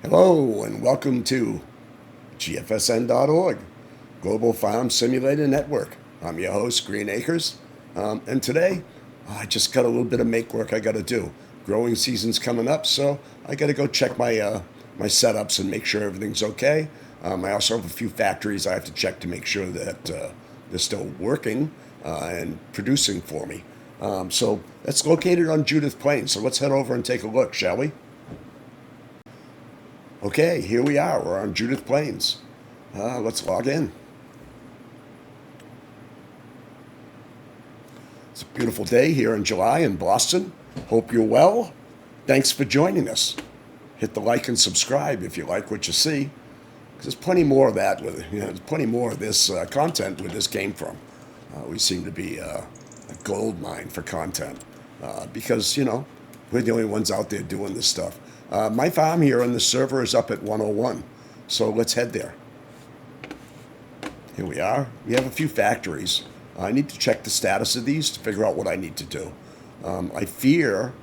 Hello and welcome to Gfsn.org, Global Farm Simulator Network. I'm your host, Green Acres, and today I just got a little bit of make work I got to do. Growing season's coming up, so I got to go check my setups and make sure everything's okay. I also have a few factories I have to check to make sure that they're still working and producing for me. So that's located on Judith Plains. So let's head over and take a look, shall we? Okay, here we are. We're on Judith Plains. Let's log in. It's a beautiful day here in July in Boston. Hope you're well. Thanks for joining us. Hit the like and subscribe if you like what you see. There's plenty more of that. There's plenty more of this content where this came from. We seem to be a gold mine for content because we're the only ones out there doing this stuff. My farm here on the server is up at 101, so let's head there. Here we are. We have a few factories. I need to check the status of these to figure out what I need to do. I fear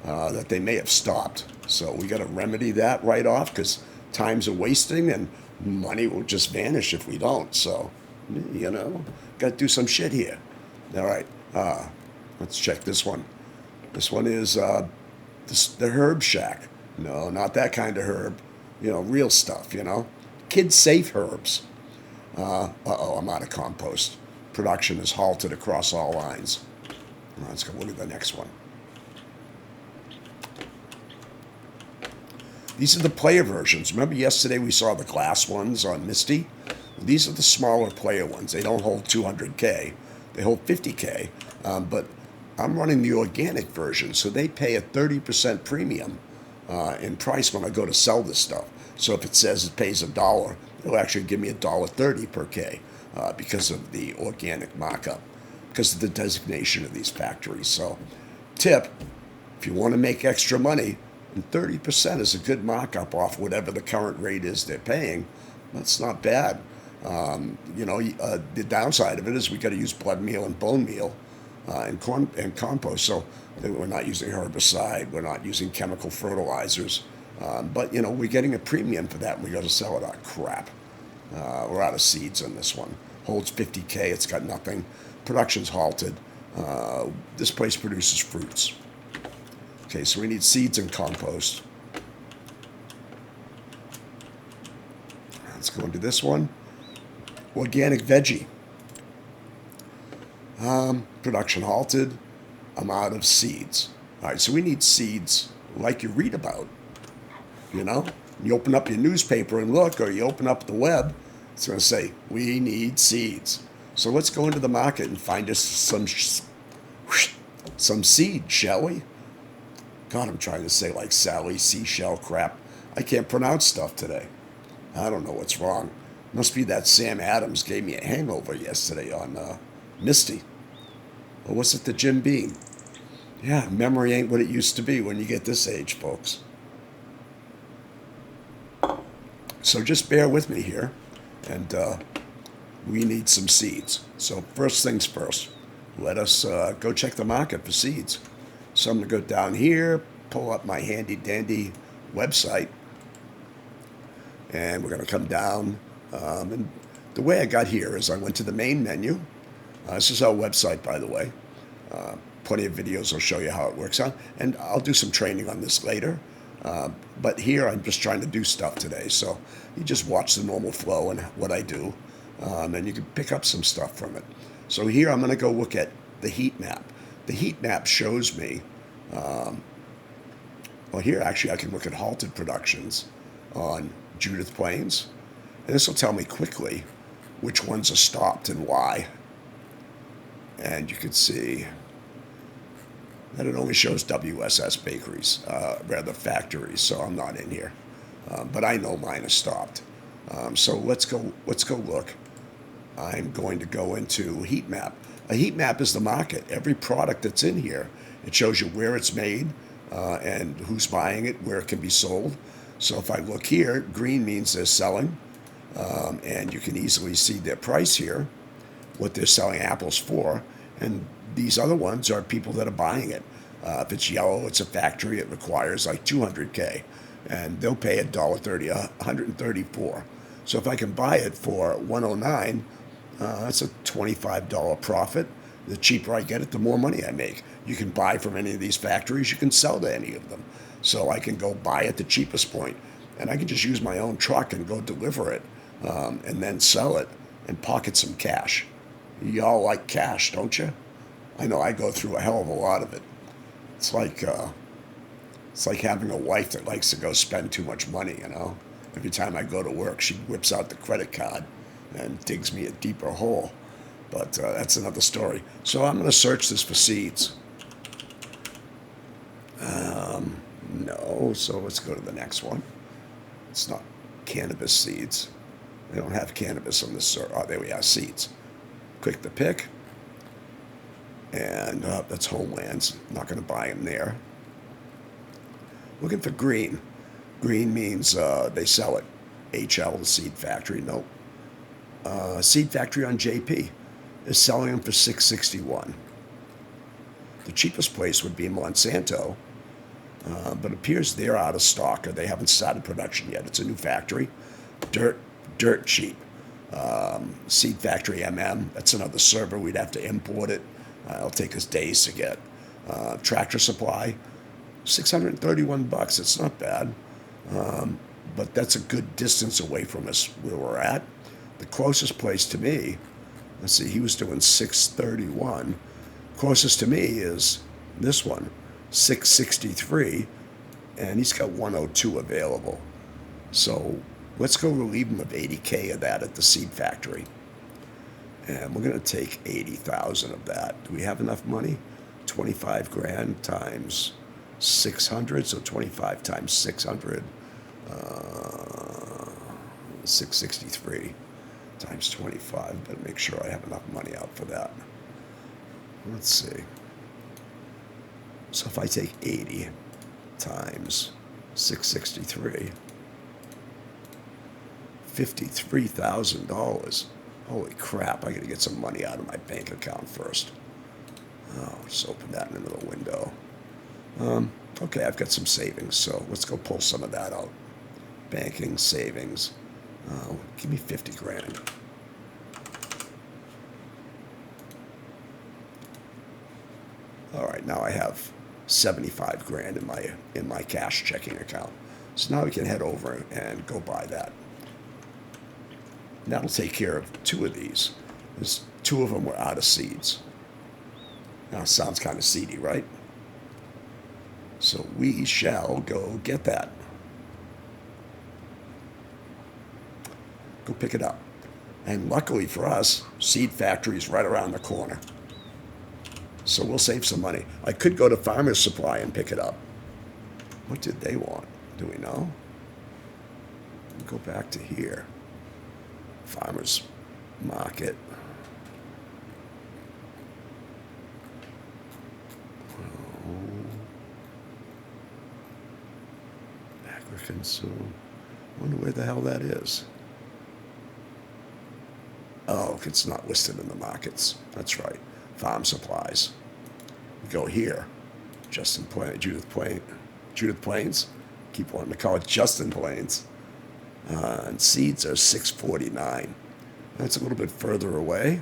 that they may have stopped, so we got to remedy that right off because time's a wasting and money will just vanish if we don't. So, got to do some shit here. All right, let's check this one. This one is the Herb Shack. No, not that kind of herb. Real stuff, Kid-safe herbs. Uh-oh, I'm out of compost. Production is halted across all lines. Let's go look at the next one. These are the player versions. Remember yesterday we saw the glass ones on Misty? These are the smaller player ones. They don't hold 200K. They hold 50K. But I'm running the organic version, so they pay a 30% premium in price when I go to sell this stuff. So if it says it pays $1, it'll actually give me $1.30 per K because of the organic markup, because of the designation of these factories. So tip, if you want to make extra money, and 30% is a good markup off whatever the current rate is they're paying, that's not bad. The downside of it is we got to use blood meal and bone meal and compost. So we're not using herbicide, we're not using chemical fertilizers, but we're getting a premium for that and we got to sell it. Crap. We're out of seeds on this one. Holds 50K, it's got nothing. Production's halted. This place produces fruits. Okay, so we need seeds and compost. Let's go into this one. Organic veggie. Production halted. I'm out of seeds. All right, so we need seeds like you read about. You open up your newspaper and look, or you open up the web, it's going to say, we need seeds. So let's go into the market and find us some seed, shall we? God, I'm trying to say like Sally Seashell crap. I can't pronounce stuff today. I don't know what's wrong. Must be that Sam Adams gave me a hangover yesterday on Misty. Or was it the Jim Beam? Yeah, memory ain't what it used to be when you get this age, folks. So just bear with me here, and we need some seeds. So first things first, let us go check the market for seeds. So I'm going to go down here, pull up my handy-dandy website, and we're going to come down. And the way I got here is I went to the main menu. This is our website, by the way. Plenty of videos will show you how it works out. And I'll do some training on this later. But here I'm just trying to do stuff today. So you just watch the normal flow and what I do. And you can pick up some stuff from it. So here I'm going to go look at the heat map. The heat map shows me, here actually I can look at halted productions on Judith Plains. And this will tell me quickly which ones are stopped and why. And you can see that it only shows WSS bakeries, rather factories, so I'm not in here. But I know mine is stopped. So let's go look. I'm going to go into heat map. A heat map is the market. Every product that's in here, it shows you where it's made and who's buying it, where it can be sold. So if I look here, green means they're selling, and you can easily see their price here, what they're selling apples for, and these other ones are people that are buying it. If it's yellow, it's a factory. It requires like 200K. and they'll pay $1.30, 134. So if I can buy it for 109, that's a $25 profit. The cheaper I get it, the more money I make. You can buy from any of these factories. You can sell to any of them. So I can go buy at the cheapest point, and I can just use my own truck and go deliver it, and then sell it and pocket some cash. Y'all like cash, don't you? I know I go through a hell of a lot of it. It's like having a wife that likes to go spend too much money, you know? Every time I go to work, she whips out the credit card and digs me a deeper hole. But that's another story. So I'm going to search this for seeds. No, so let's go to the next one. It's not cannabis seeds. They don't have cannabis on this server. Oh, there we are, seeds. Click the pick. And that's Homelands. Not going to buy them there. Looking for green. Green means they sell it. HL, the seed factory. Nope. Seed factory on JP is selling them for $6.61. The cheapest place would be Monsanto, but it appears they're out of stock or they haven't started production yet. It's a new factory. Dirt cheap. Seed factory MM. That's another server. We'd have to import it. It'll take us days to get. Tractor Supply, $631. It's not bad, but that's a good distance away from us where we're at. The closest place to me, let's see, he was doing $631. Closest to me is this one, $663, and he's got $102 available. So let's go relieve him of $80K of that at the seed factory. And we're going to take 80,000 of that. Do we have enough money? 25 grand times 600, so 25 times 600, 663 times 25. Better make sure I have enough money out for that. Let's see. So if I take 80 times 663, $53,000. Holy crap, I gotta get some money out of my bank account first. Oh, just open that in the middle window. Okay, I've got some savings, so let's go pull some of that out. Banking, savings. Give me 50 grand. All right, now I have 75 grand in my cash checking account. So now we can head over and go buy that. That'll take care of two of these. There's two of them were out of seeds. Now, sounds kind of seedy, right? So we shall go get that. Go pick it up. And luckily for us, seed factory is right around the corner. So we'll save some money. I could go to Farmer's Supply and pick it up. What did they want? Do we know? Go back to here. Farmer's Market. Agri-consume. Wonder where the hell that is. Oh, it's not listed in the markets. That's right. Farm supplies. We go here. Judith Plains. Keep wanting to call it Justin Plains. And seeds are $6.49. That's a little bit further away.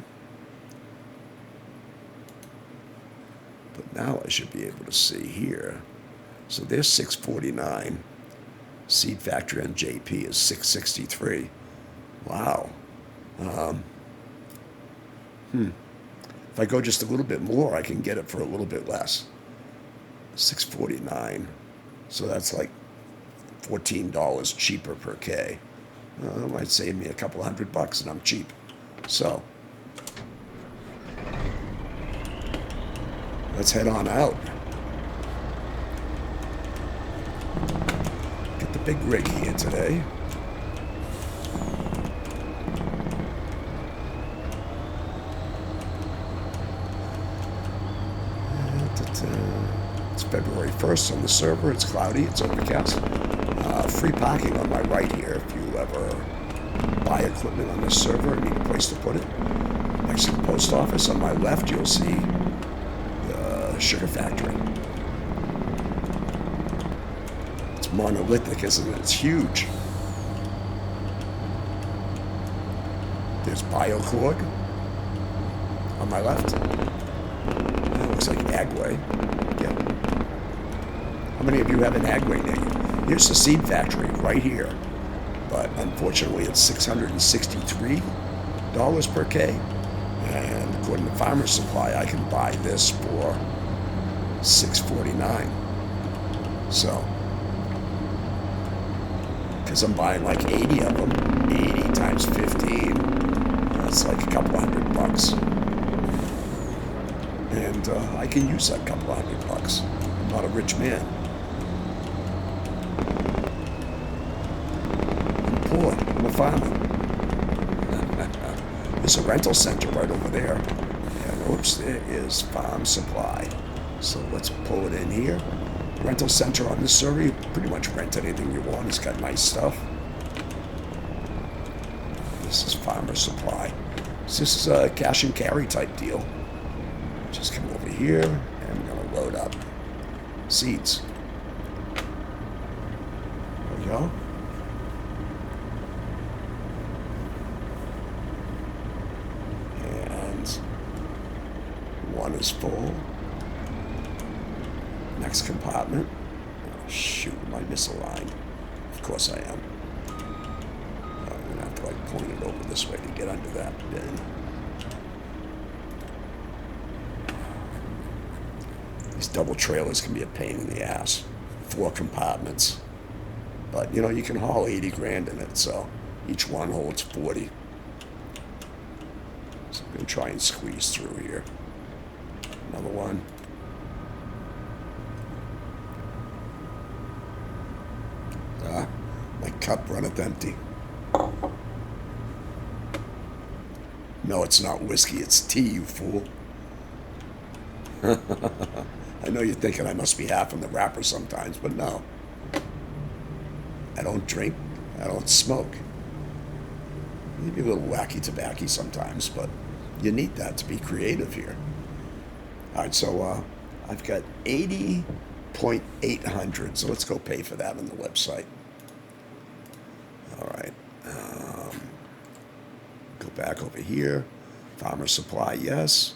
But now I should be able to see here. So there's $6.49. Seed factory on JP is $6.63. Wow. If I go just a little bit more, I can get it for a little bit less. $6.49. So that's like $14 cheaper per K. That might save me a couple $100 and I'm cheap. So let's head on out. Get the big rig here today. It's February 1st on the server. It's cloudy. It's overcast. Free parking on my right here if you ever buy equipment on this server and need a place to put it. Next to the post office on my left, you'll see the sugar factory. It's monolithic, isn't it? It's huge. There's Biocord on my left. That looks like Agway. Yeah. How many of you have an Agway near you? Here's the seed factory right here. But unfortunately, it's $663 per K. And according to Farmer's Supply, I can buy this for $649. So, because I'm buying like 80 of them, 80 times 15, that's like a couple $100. And I can use that couple $100. I'm not a rich man. I'm poor. I'm a farmer. There's a rental center right over there. And oops, there is Farm Supply. So let's pull it in here. Rental center on this server, you pretty much rent anything you want. It's got nice stuff. This is Farmer Supply. So this is a cash and carry type deal. Just come over here and I'm going to load up seeds. There we go. And one is full. Next compartment. Oh, shoot, am I misaligned? Of course I am. I'm going to have to like point it over this way to get under that bin. These double trailers can be a pain in the ass. 4 compartments. But, you know, you can haul 80 grand in it, so each one holds 40. So I'm going to try and squeeze through here. Another one. My cup runneth empty. No, it's not whiskey, it's tea, you fool. I know you're thinking I must be half in the wrapper sometimes, but no. I don't drink, I don't smoke. Maybe a little wacky tobacco sometimes, but you need that to be creative here. All right, so I've got 80.800, so let's go pay for that on the website. All right, go back over here. Farmer Supply, yes.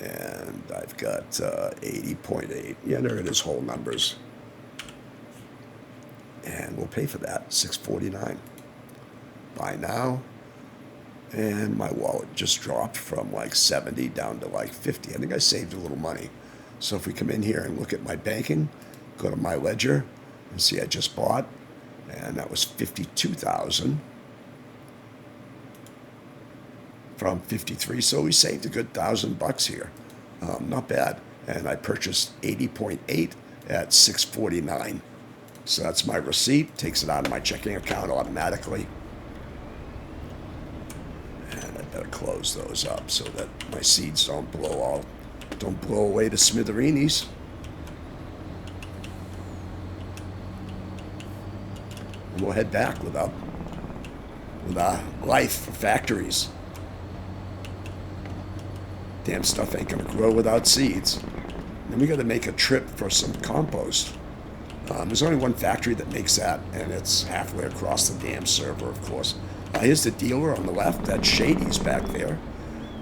And I've got 80.8. Yeah, there it is, whole numbers. And we'll pay for that, $649. Buy now. And my wallet just dropped from like 70 down to like 50. I think I saved a little money. So if we come in here and look at my banking, go to my ledger and see I just bought, and that was 52,000 from 53. So we saved a good $1,000 here. Not bad. And I purchased 80.8 at $649. So that's my receipt. Takes it out of my checking account automatically. And I better close those up so that my seeds don't blow away to smithereens. And we'll head back with our life for factories. Damn stuff ain't gonna grow without seeds. Then we gotta make a trip for some compost. There's only one factory that makes that, and it's halfway across the damn server, of course. Here's the dealer on the left. That's Shady's back there.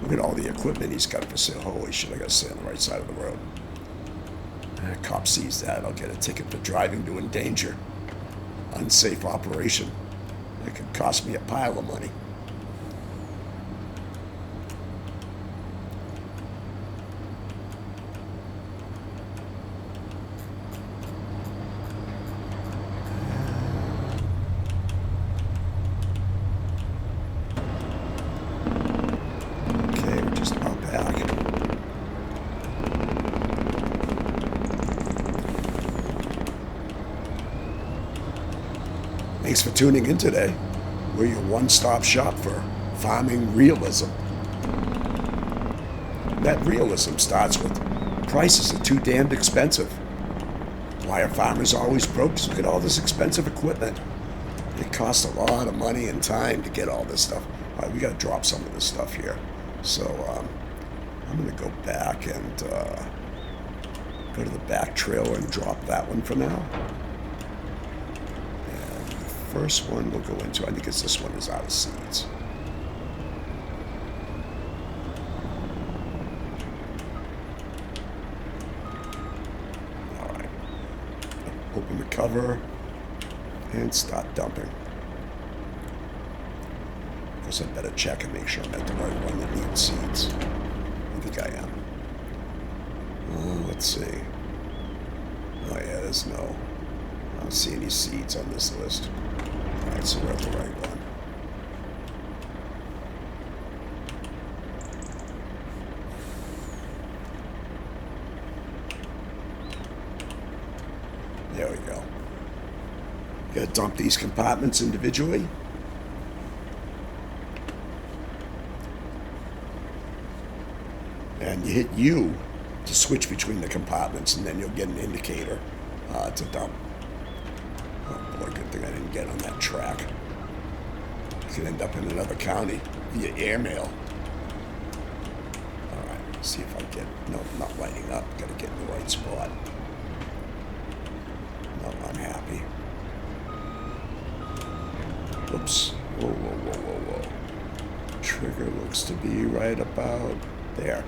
Look at all the equipment he's got for sale. Holy shit, I gotta stay on the right side of the road. Cop sees that, I'll get a ticket for driving to endanger. Unsafe operation. It could cost me a pile of money. Okay, we're just about back. Thanks for tuning in today. We're your one-stop shop for farming realism. That realism starts with prices are too damned expensive. Why are farmers always broke? Just look at all this expensive equipment. It costs a lot of money and time to get all this stuff. All right, we got to drop some of this stuff here. So I'm going to go back and go to the back trailer and drop that one for now. first one we'll go into, I think it's this one, is out of seeds. All right. Open the cover and start dumping. I guess I'd better check and make sure I'm at the right one that needs seeds. I think I am. Let's see. Oh yeah, there's no. I don't see any seeds on this list. Alright, so we're at the right one. There we go. You gotta dump these compartments individually. And you hit U to switch between the compartments, and then you'll get an indicator to dump. Oh boy, good thing I didn't get on that track. You could end up in another county via airmail. All right, see if I get, no, not lighting up. Gotta get in the right spot. No, I'm happy. Oops. Whoa, whoa, whoa, whoa, whoa. Trigger looks to be right about there.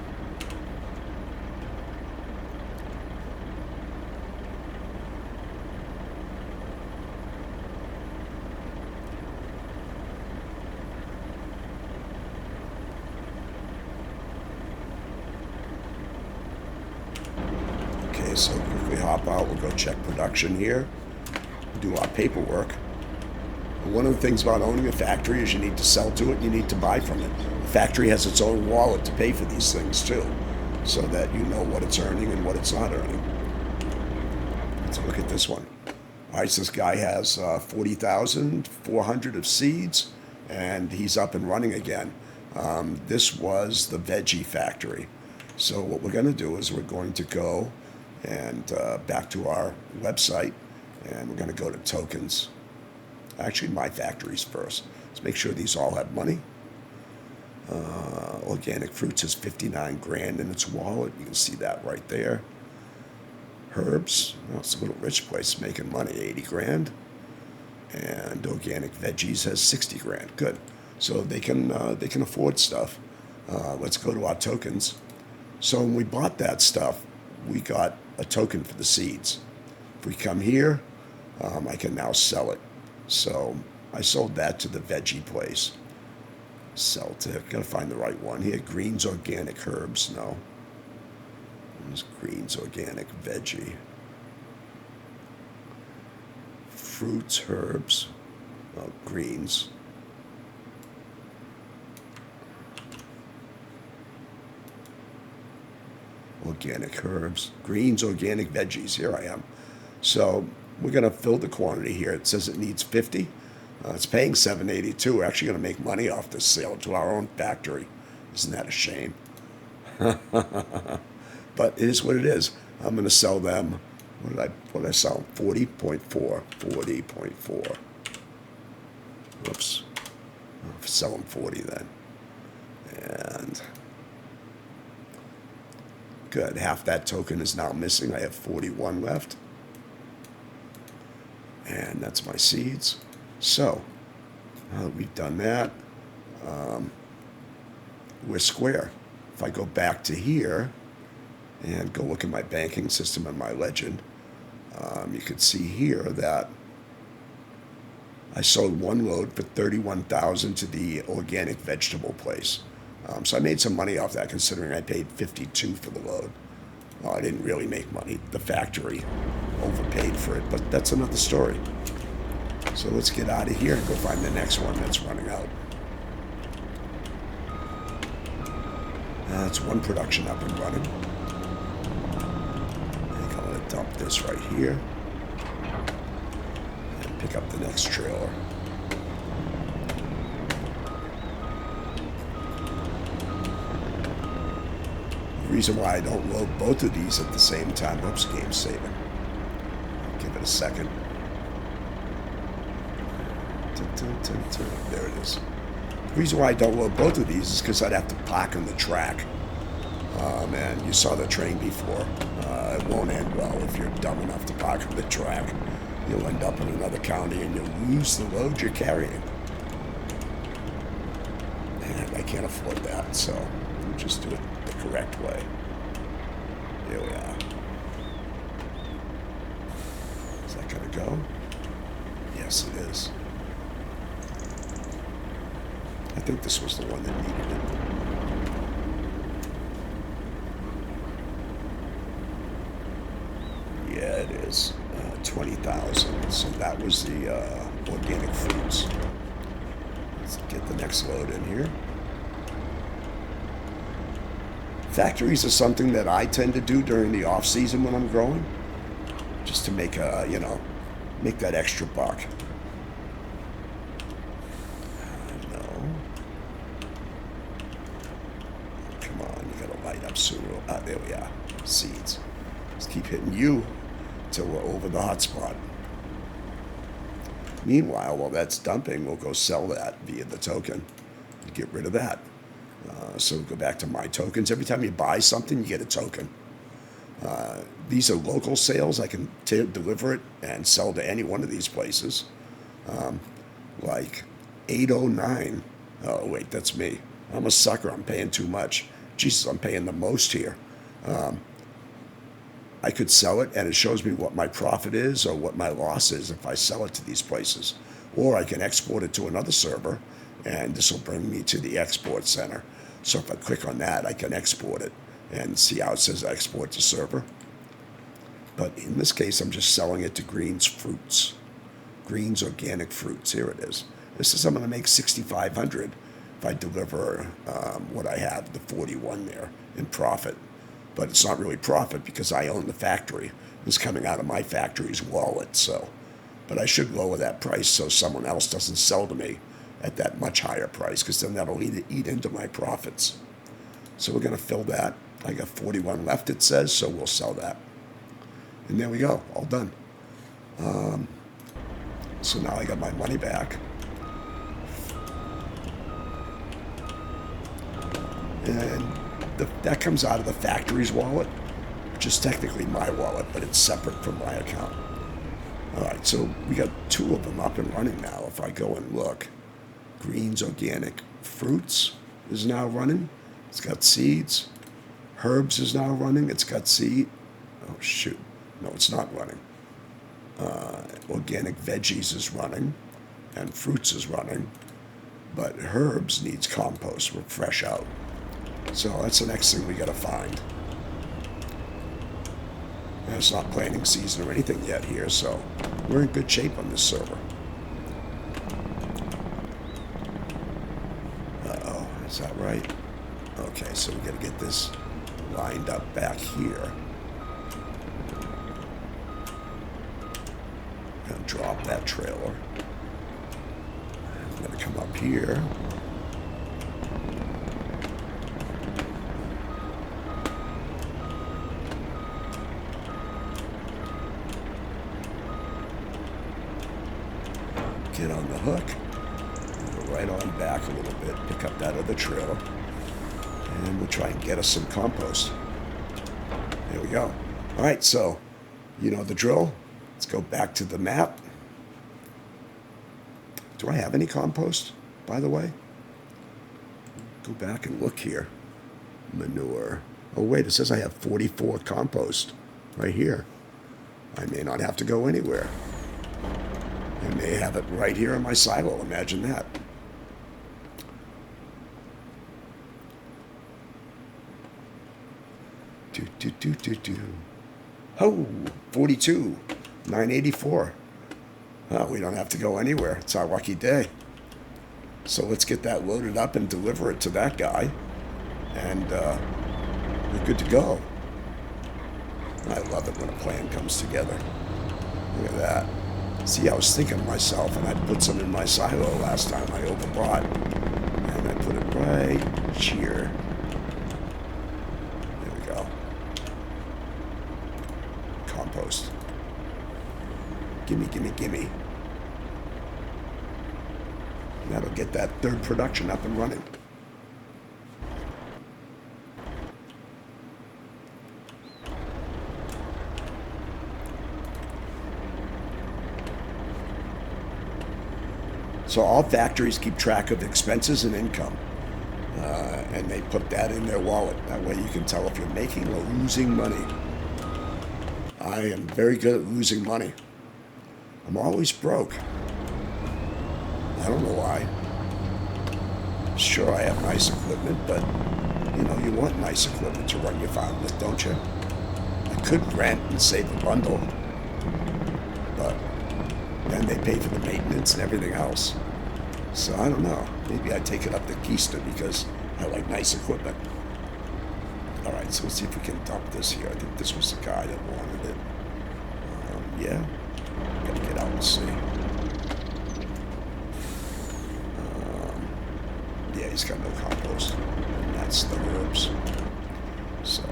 So quickly hop out, we'll go check production here, do our paperwork. And one of the things about owning a factory is you need to sell to it, you need to buy from it. The factory has its own wallet to pay for these things too, so that you know what it's earning and what it's not earning. Let's look at this one. All right, so this guy has 40,400 of seeds, and he's up and running again. This was the veggie factory. So what we're going to do is we're going to go and back to our website, and we're going to go to tokens. Actually, my factories first. Let's make sure these all have money. Organic Fruits has 59 grand in its wallet. You can see that right there. Herbs, well, it's a little rich place making money, 80 grand. And Organic Veggies has 60 grand. Good. So they can afford stuff. Let's go to our tokens. So when we bought that stuff, we got a token for the seeds. If we come here, I can now sell it. So I sold that to the veggie place. Sell to, gotta find the right one here. Greens Organic Herbs, no. There's Greens Organic Veggie. Fruits, Herbs, oh, Greens. Organic Herbs, Greens Organic Veggies. Here I am. So we're going to fill the quantity here. It says it needs 50. It's paying $7.82. We're actually going to make money off this sale to our own factory. Isn't that a shame? But it is what it is. I'm going to sell them. What did I sell? 40.4. 40.4. Whoops. I'll sell them 40 then. And good. Half that token is now missing. I have 41 left. And that's my seeds. So, now that we've done that, we're square. If I go back to here and go look at my banking system and my legend, you can see here that I sold one load for $31,000 to the organic vegetable place. So I made some money off that, considering I paid $52 for the load. Well, I didn't really make money. The factory overpaid for it, but that's another story. So let's get out of here and go find the next one that's running out. That's one production up and running. I think I'm going to dump this right here and pick up the next trailer. The reason why I don't load both of these at the same time, oops, game saving. Give it a second. There it is. The reason why I don't load both of these is because I'd have to park on the track. And you saw the train before. It won't end well if you're dumb enough to park on the track. you'll end up in another county and you'll lose the load you're carrying. And I can't afford that, so we'll just do it the correct way. Here we are. Is that going to go? Yes, it is. I think this was the one that needed it. Yeah, it is. 20,000. So that was the organic fruits. Let's get the next load in here. Factories are something that I tend to do during the off season when I'm growing, just to make a, make that extra buck. No. Come on, you gotta light up sooner. Ah, there we are. Seeds. Let's keep hitting you till we're over the hot spot. Meanwhile, while that's dumping, we'll go sell that via the token and get rid of that. So we'll go back to my tokens. Every time you buy something, you get a token. These are local sales. I can deliver it and sell to any one of these places. Like 809. Oh, wait, that's me. I'm a sucker. I'm paying too much. Jesus, I'm paying the most here. I could sell it, and it shows me what my profit is or what my loss is if I sell it to these places. Or I can export it to another server, and this will bring me to the export center. So if I click on that, I can export it and see how it says export to server. But in this case, I'm just selling it to Green's Fruits. Green's Organic Fruits. Here it is. This is I'm going to make $6,500 if I deliver what I have, the 41 there, in profit. But it's not really profit because I own the factory. It's coming out of my factory's wallet. So, but I should lower that price so someone else doesn't sell to me at that much higher price, because then that'll eat into my profits. So we're going to fill that. I got 41 left, it says, so we'll sell that. And there we go, all done. So now I got my money back. And that comes out of the factory's wallet, which is technically my wallet, but it's separate from my account. All right, so we got 2 of them up and running now. If I go and look, Green's Organic Fruits is now running. It's got seeds. Herbs is now running. It's got seed. Oh, shoot. No, it's not running. Organic Veggies is running. And Fruits is running. But Herbs needs compost. We're fresh out. So that's the next thing we got to find. And it's not planting season or anything yet here, so we're in good shape on this server. Uh-oh, is that right? Okay, so we got to get this lined up back here. Gonna drop that trailer. I'm gonna come up here. Get on the hook, go right on back a little bit, pick up that other trailer, and we'll try and get us some compost. There we go. All right, so you know the drill. Let's go back to the map. Do I have any compost, by the way? Go back and look here. Manure. Oh, wait, it says I have 44 compost right here. I may not have to go anywhere. I may have it right here in my silo. Imagine that. Oh, 42. 984. Oh, we don't have to go anywhere. It's our lucky day. So let's get that loaded up and deliver it to that guy. And we're good to go. I love it when a plan comes together. Look at that. See, I was thinking to myself, and I put some in my silo last time I overbought. And I put it right here. There we go. Compost. Gimme, gimme, gimme. And that'll get that third production up and running. So all factories keep track of expenses and income, and they put that in their wallet. That way you can tell if you're making or losing money. I am very good at losing money. I'm always broke. I don't know why. Sure, I have nice equipment, but you want nice equipment to run your farm with, don't you? I could rent and save a bundle, but then they pay for the maintenance and everything else. So I don't know. Maybe I take it up to Gfsn because I like nice equipment. All right, so let's see if we can dump this here. I think this was the guy that wanted it. Yeah, gotta get out and see. Yeah, he's got no compost, and that's the herbs. So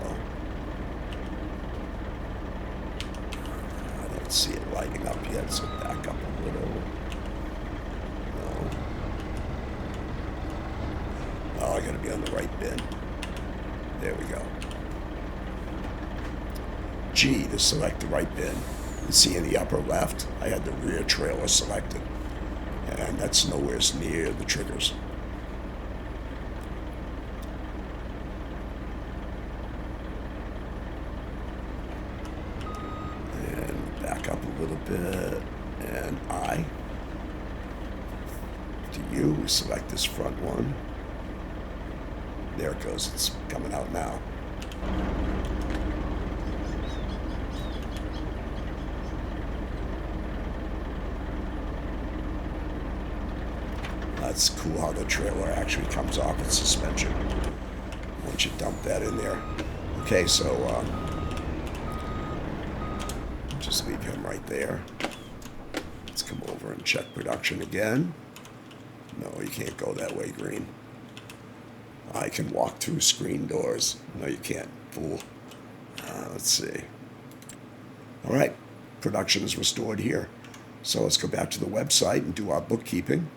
I don't see it lighting up yet, so back up a little. No. Oh, I gotta be on the right bin. There we go. G to select the right bin. You see in the upper left, I had the rear trailer selected, and that's nowhere near the triggers. And back up a little bit, and I. To you, we select this front one. There it goes, it's coming out now. That's cool how the trailer actually comes off its suspension once you dump that in there. Okay, so just leave him right there. Let's come over and check production again. No, you can't go that way, Green. I can walk through screen doors. No, you can't, fool. Let's see. All right, production is restored here. So let's go back to the website and do our bookkeeping.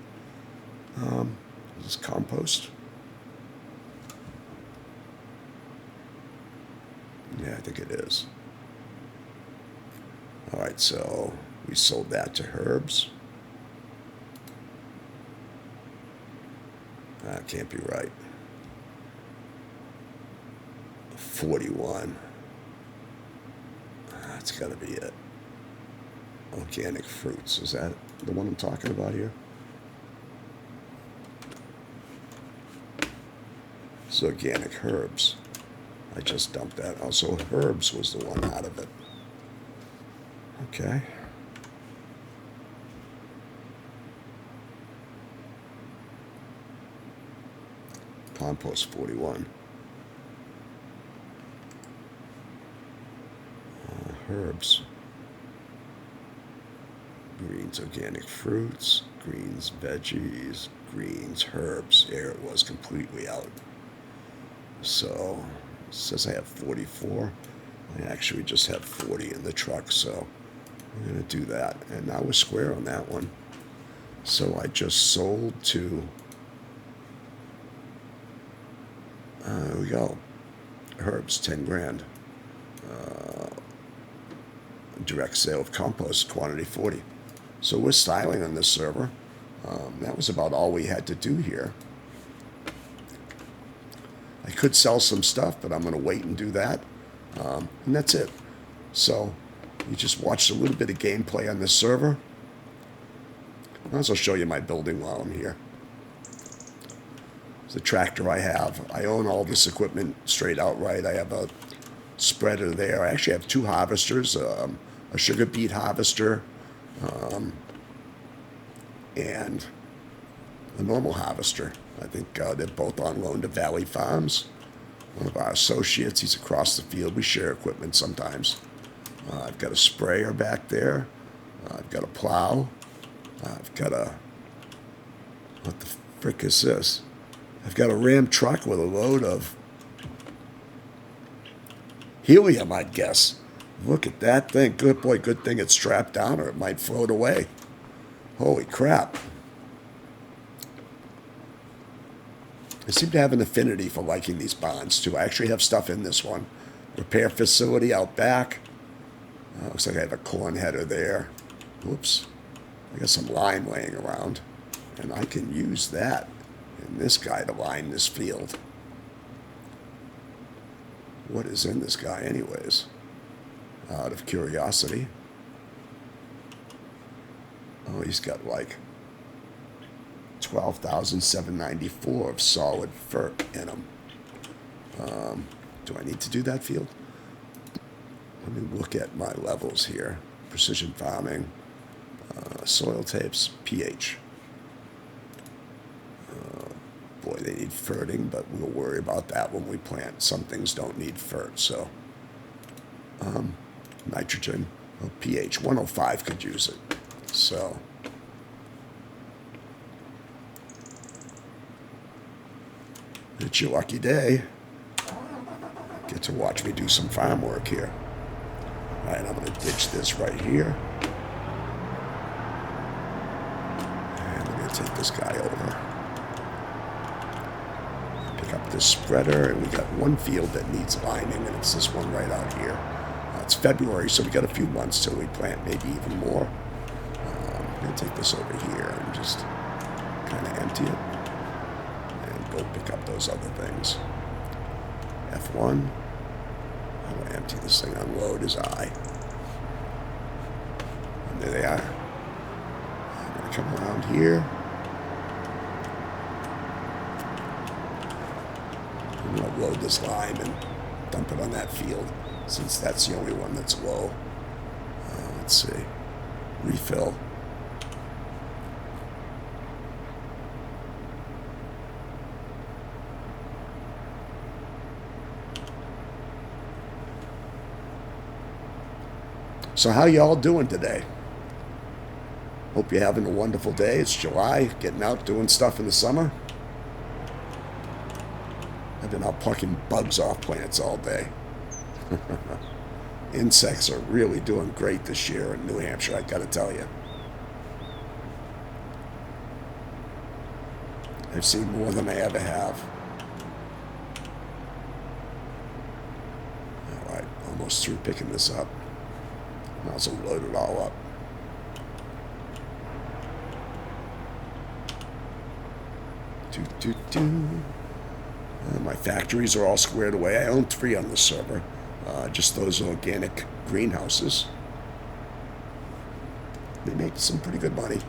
This is compost. Yeah, I think it is. All right, so we sold that to Herbs. That can't be right. 41. That's got to be it. Organic fruits. Is that the one I'm talking about here? It's organic herbs. I just dumped that. Also, herbs was the one out of it. Okay. Compost 41. Herbs. Greens, organic fruits. Greens, veggies. Greens, herbs. There it was, completely out. So, it says I have 44. I actually just have 40 in the truck, so I'm going to do that. And now we're square on that one. So I just sold to, there we go, herbs, 10 grand. Direct sale of compost, quantity 40. So we're styling on this server. That was about all we had to do here. I could sell some stuff, but I'm going to wait and do that. And that's it. So you just watched a little bit of gameplay on this server. I'll also show you my building while I'm here. It's the tractor I have. I own all this equipment straight outright. I have a spreader there. I actually have 2 harvesters, a sugar beet harvester, and a normal harvester. I think they're both on loan to Valley Farms. One of our associates, he's across the field. We share equipment sometimes. I've got a sprayer back there. I've got a plow. I've got a, what the frick is this? I've got a Ram truck with a load of helium, I guess. Look at that thing. Good boy, good thing it's strapped down or it might float away. Holy crap. I seem to have an affinity for liking these bonds, too. I actually have stuff in this one. Repair facility out back. Looks like I have a corn header there. Oops. I got some lime laying around. And I can use that in this guy to line this field. What is in this guy anyways? Out of curiosity. Oh, he's got like 12,794 of solid fert in him. Do I need to do that field? Let me look at my levels here. Precision farming, soil tapes, pH. Boy, they need ferting, but we'll worry about that when we plant. Some things don't need fert, so. Nitrogen, well, pH, 105 could use it. So. It's your lucky day. Get to watch me do some farm work here. All right, I'm going to ditch this right here. And I'm going to take this guy over. Pick up this spreader, and we got one field that needs lining, and it's this one right out here. It's February, so we got a few months till we plant, maybe even more. I'm going to take this over here and just kind of empty it. And go pick up those other things. F1. I'm going to empty this thing, unload his eye. And there they are. I'm going to come around here. I'm going to load this lime and dump it on that field, since that's the only one that's low. Let's see. Refill. So how y'all doing today? Hope you're having a wonderful day. It's July, getting out, doing stuff in the summer. I've been out plucking bugs off plants all day. Insects are really doing great this year in New Hampshire, I gotta tell you. I've seen more than I ever have. All right, almost through picking this up. Might as well load it all up. My factories are all squared away. I own 3 on the server. Just those organic greenhouses. They make some pretty good money.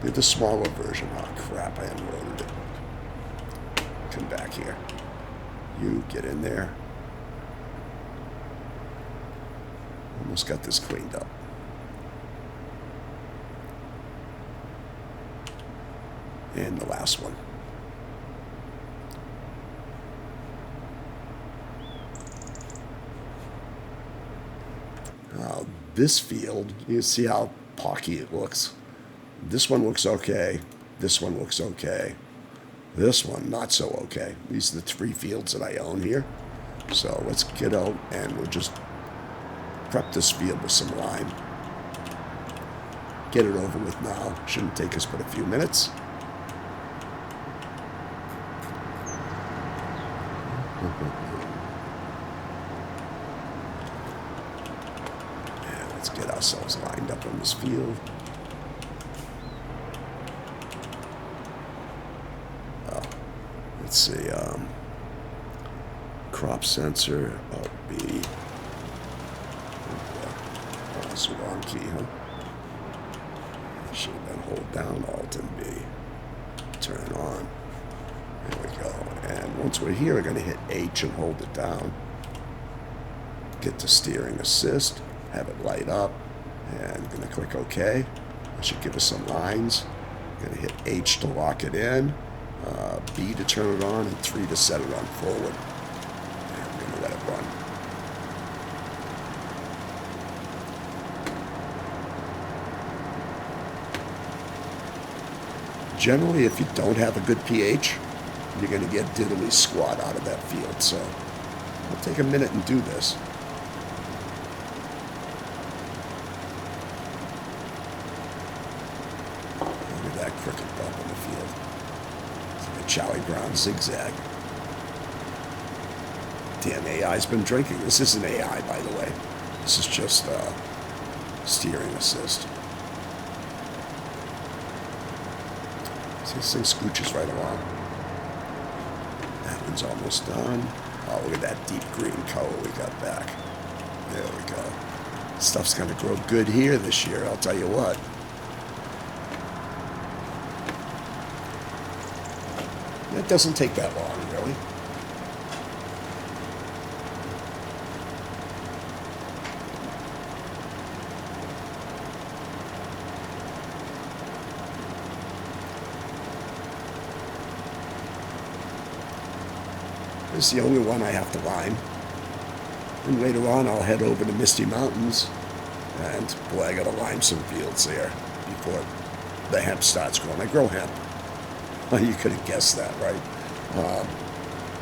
They're the smaller version. Oh crap, I unloaded it. Come back here. You get in there. Almost got this cleaned up. And the last one. This field, you see how pocky it looks. This one looks okay. This one looks okay. This one, not so okay. These are the 3 fields that I own here. So let's get out and we'll just prep this field with some lime. Get it over with now. Shouldn't take us but a few minutes. Let's get ourselves lined up on this field. Let's see. Crop sensor. Oh, B. Oh, that's the wrong key, huh? Should have been hold down Alt and B. Turn on. There we go. And once we're here, we're going to hit H and hold it down. Get to steering assist. Have it light up, and I'm going to click OK. That should give us some lines. I'm going to hit H to lock it in, B to turn it on, and 3 to set it on forward. And I'm going to let it run. Generally, if you don't have a good pH, you're going to get diddly squat out of that field. So I'll take a minute and do this. Crooked bump in the field. It's like a Charlie Brown zigzag. Damn, AI's been drinking. This isn't AI, by the way. This is just steering assist. See, this thing scooches right along. That one's almost done. Oh, look at that deep green color we got back. There we go. Stuff's going to grow good here this year, I'll tell you what. It doesn't take that long, really. This is the only one I have to lime. And later on, I'll head over to Misty Mountains. And, boy, I got to lime some fields there before the hemp starts growing. I grow hemp. Well, you could have guessed that, right?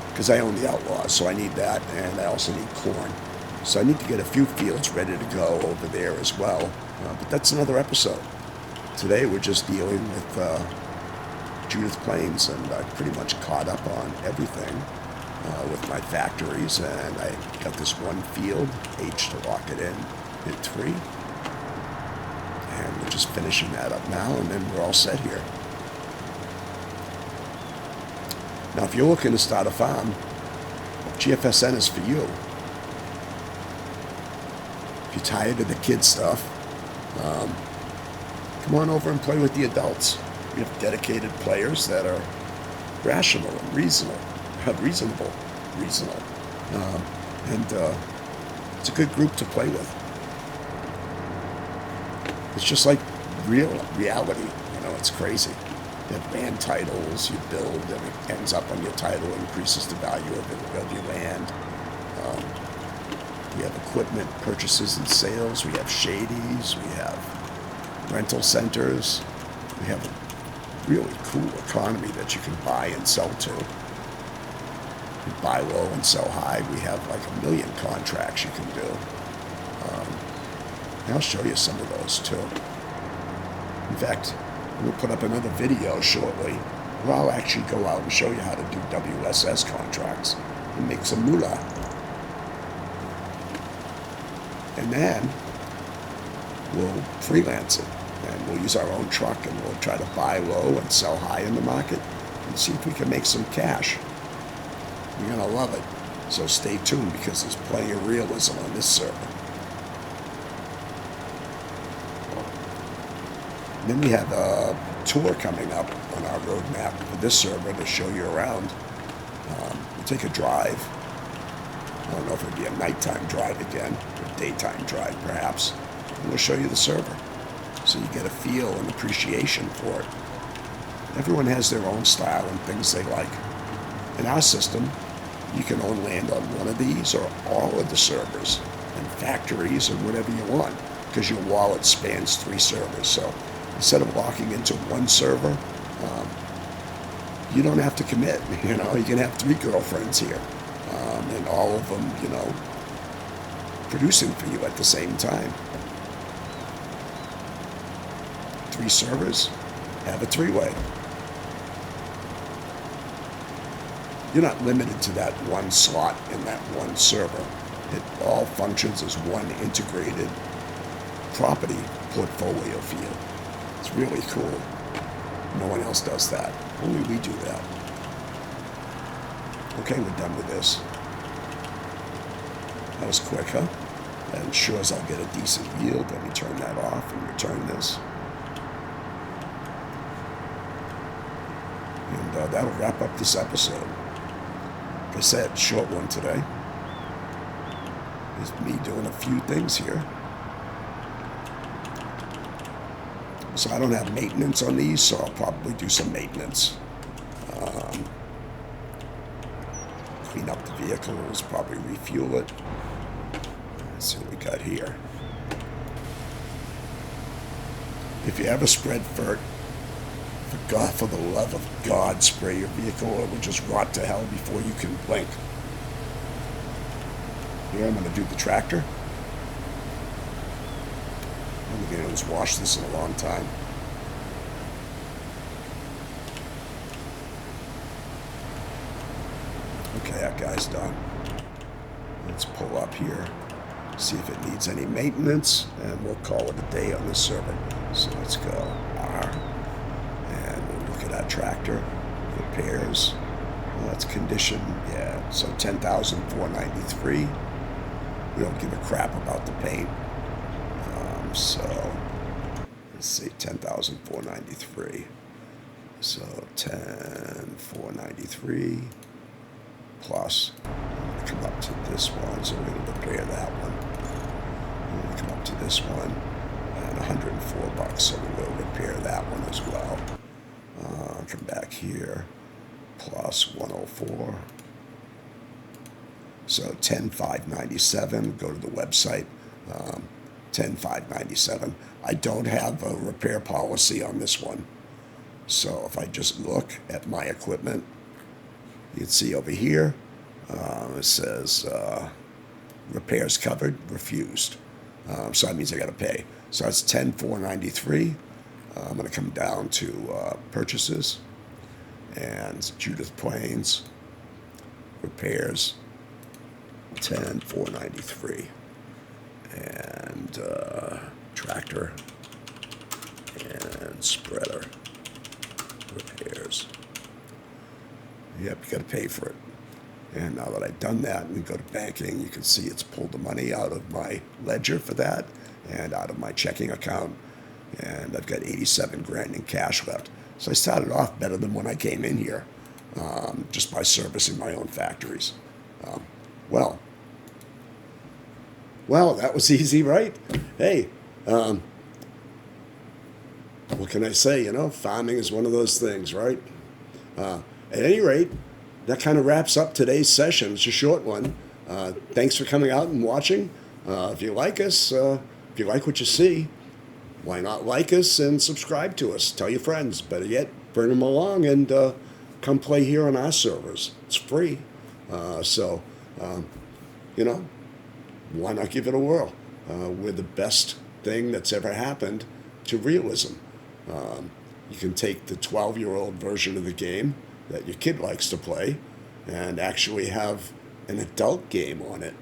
Because I own the Outlaws, so I need that. And I also need corn. So I need to get a few fields ready to go over there as well. But that's another episode. Today, we're just dealing with Judith Plains. And I pretty much caught up on everything. With my factories, and I got this one field, H to lock it in, hit 3. And we're just finishing that up now, and then we're all set here. Now, if you're looking to start a farm, Gfsn is for you. If you're tired of the kid stuff, come on over and play with the adults. We have dedicated players that are rational and reasonable. It's a good group to play with. It's just like reality, it's crazy. You have land titles, you build, and it ends up on your title, increases the value of your land. We have equipment purchases and sales, we have shadies, we have rental centers, we have a really cool economy that you can buy and sell to. We buy low and sell high. We have like 1 million contracts you can do. And I'll show you some of those too. In fact, we'll put up another video shortly where I'll actually go out and show you how to do WSS contracts and make some moolah. And then we'll freelance it. And we'll use our own truck and we'll try to buy low and sell high in the market and see if we can make some cash. You're going to love it. So stay tuned because there's plenty of realism on this server. And then we have a tour coming up on our roadmap for this server to show you around. We'll take a drive. I don't know if it'll be a nighttime drive again, or a daytime drive perhaps. And we'll show you the server so you get a feel and appreciation for it. Everyone has their own style and things they like. In our system, you can own land on one of these or all of the servers and factories or whatever you want because your wallet spans 3 servers. So instead of locking into one server, you don't have to commit. You can have 3 girlfriends here and all of them, producing for you at the same time. 3 servers, have a 3-way. You're not limited to that one slot in that one server. It all functions as one integrated property portfolio field. It's really cool. No one else does that. Only we do that. Okay, we're done with this. That was quick, huh? That ensures I'll get a decent yield. Let me turn that off and return this. And that'll wrap up this episode. Like I said, short one today. Is me doing a few things here. So I don't have maintenance on these, so I'll probably do some maintenance. Clean up the vehicles, probably refuel it. Let's see what we got here. If you ever spread FERT, for the love of God, spray your vehicle or it will just rot to hell before you can blink. Here, I'm going to do the tractor. I haven't been able to wash this in a long time. Okay, that guy's done. Let's pull up here, see if it needs any maintenance, and we'll call it a day on this server. So let's go R, and we'll look it that tractor. Repairs. That's condition. Yeah. So 10,493. We don't give a crap about the paint. So let's see, 10,493. So 10,493 plus. I'm going to come up to this one, so we're going to repair that one. I'm going to come up to this one, and $104, so we will repair that one as well. Come back here, plus 104. So 10,597. Go to the website. 10,597. I don't have a repair policy on this one. So if I just look at my equipment, you can see over here, it says repairs covered, refused. So that means I got to pay. So that's 10,493. I'm going to come down to purchases and Judith Plains, repairs, 10,493. And tractor and spreader repairs. Yep, you got to pay for it. And now that I've done that, and we go to banking, you can see it's pulled the money out of my ledger for that and out of my checking account. And I've got 87 grand in cash left. So I started off better than when I came in here, just by servicing my own factories. Well, that was easy, right? Hey, what can I say? Farming is one of those things, right? At any rate, that kind of wraps up today's session. It's a short one. Thanks for coming out and watching. If you like us, if you like what you see, why not like us and subscribe to us? Tell your friends. Better yet, bring them along and come play here on our servers. It's free. Why not give it a whirl? We're the best thing that's ever happened to realism. You can take the 12-year-old version of the game that your kid likes to play and actually have an adult game on it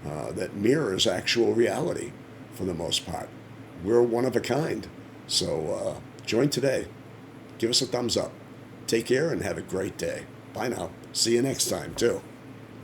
that mirrors actual reality for the most part. We're one of a kind. So join today. Give us a thumbs up. Take care and have a great day. Bye now. See you next time, too.